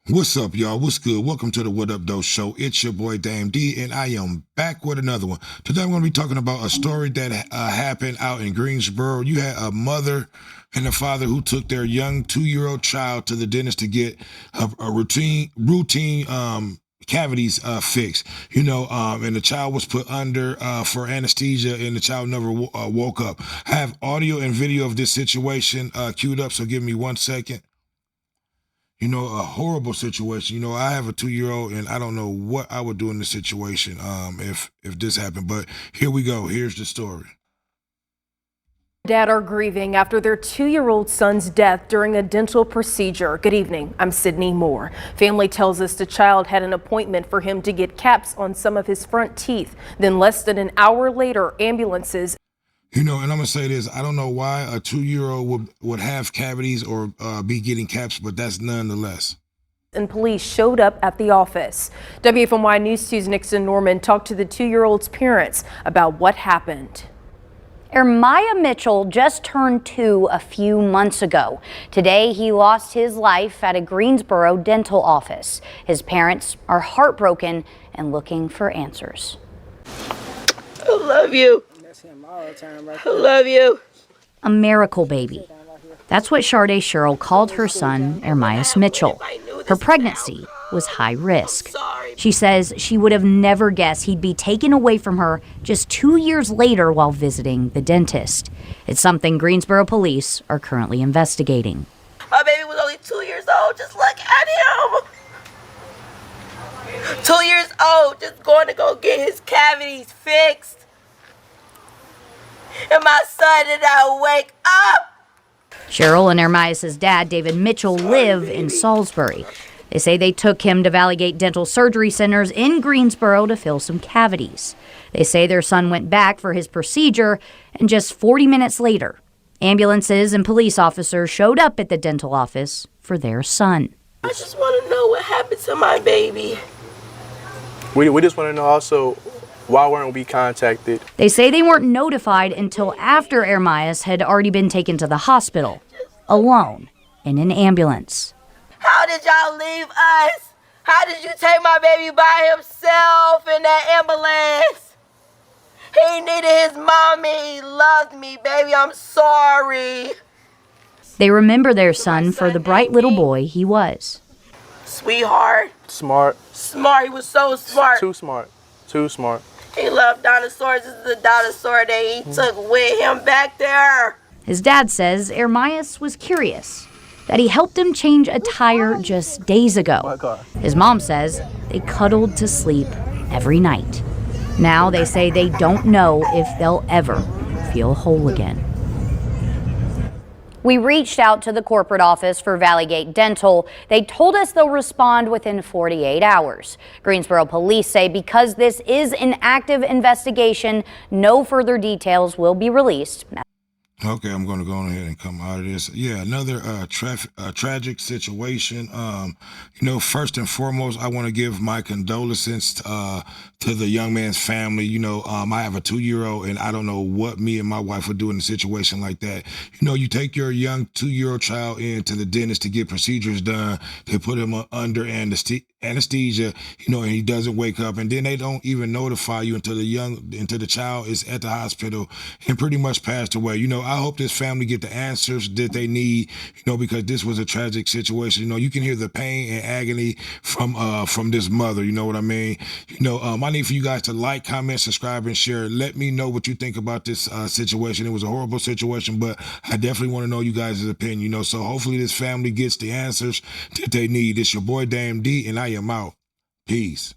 What's up, y'all? What's good? Welcome to the What Up Though Show. It's your boy Dame D, and I am back with another one. Today I'm going to be talking about a story that happened out in Greensboro. You had a mother and a father who took their young 2-year-old child to the dentist to get a routine cavities fixed. And the child was put under for anesthesia, and the child never woke up. I have audio and video of this situation queued up, so give me 1 second. A horrible situation. I have a 2-year-old, and I don't know what I would do in this situation if this happened. But here we go. Here's the story. Dad are grieving after their 2-year-old son's death during a dental procedure. Good evening. I'm Sydney Moore. Family tells us the child had an appointment for him to get caps on some of his front teeth. Then less than an hour later, ambulances. And I'm going to say this. I don't know why a 2-year-old would have cavities or be getting caps, but that's nonetheless. And police showed up at the office. WFMY News 2's Nixon Norman talked to the 2-year-old's parents about what happened. Ermiah Mitchell just turned 2 a few months ago. Today, he lost his life at a Greensboro dental office. His parents are heartbroken and looking for answers. I love you. I love you. A miracle baby. That's what Sharday Sherrill called her son, Ermias Mitchell. Her pregnancy was high risk. She says she would have never guessed he'd be taken away from her just 2 years later while visiting the dentist. It's something Greensboro police are currently investigating. My baby was only 2 years old. Just look at him. 2 years old, just going to go get his cavities fixed. And my son did not wake up. Cheryl and Ermias' dad, David Mitchell, live in Salisbury. They say they took him to Valligate Dental Surgery Centers in Greensboro to fill some cavities. They say their son went back for his procedure, and just 40 minutes later, ambulances and police officers showed up at the dental office for their son. I just want to know what happened to my baby. We just want to know also, why weren't we contacted? They say they weren't notified until after Ermias had already been taken to the hospital, alone, in an ambulance. How did y'all leave us? How did you take my baby by himself in that ambulance? He needed his mommy. He loved me, baby. I'm sorry. They remember their son for the bright little boy he was. Sweetheart. Smart. Smart. He was so smart. Too smart. Too smart. He loved dinosaurs. This is the dinosaur that he took with him back there. His dad says Ermias was curious, that he helped him change a tire just days ago. His mom says they cuddled to sleep every night. Now they say they don't know if they'll ever feel whole again. We reached out to the corporate office for Valligate Dental. They told us they'll respond within 48 hours. Greensboro police say because this is an active investigation, no further details will be released. Okay, I'm going to go on ahead and come out of this. Yeah, another tragic situation. First and foremost, I want to give my condolences to the young man's family. I have a 2-year-old, and I don't know what me and my wife would do in a situation like that. You take your young 2-year-old child into the dentist to get procedures done. They put him under anesthesia, and he doesn't wake up, and then they don't even notify you until the child is at the hospital and pretty much passed away. I hope this family get the answers that they need, because this was a tragic situation. You can hear the pain and agony from this mother. You know what I mean? I need for you guys to like, comment, subscribe, and share. Let me know what you think about this situation. It was a horrible situation, but I definitely want to know you guys' opinion. So hopefully this family gets the answers that they need. It's your boy Dame D, and I am out. Peace.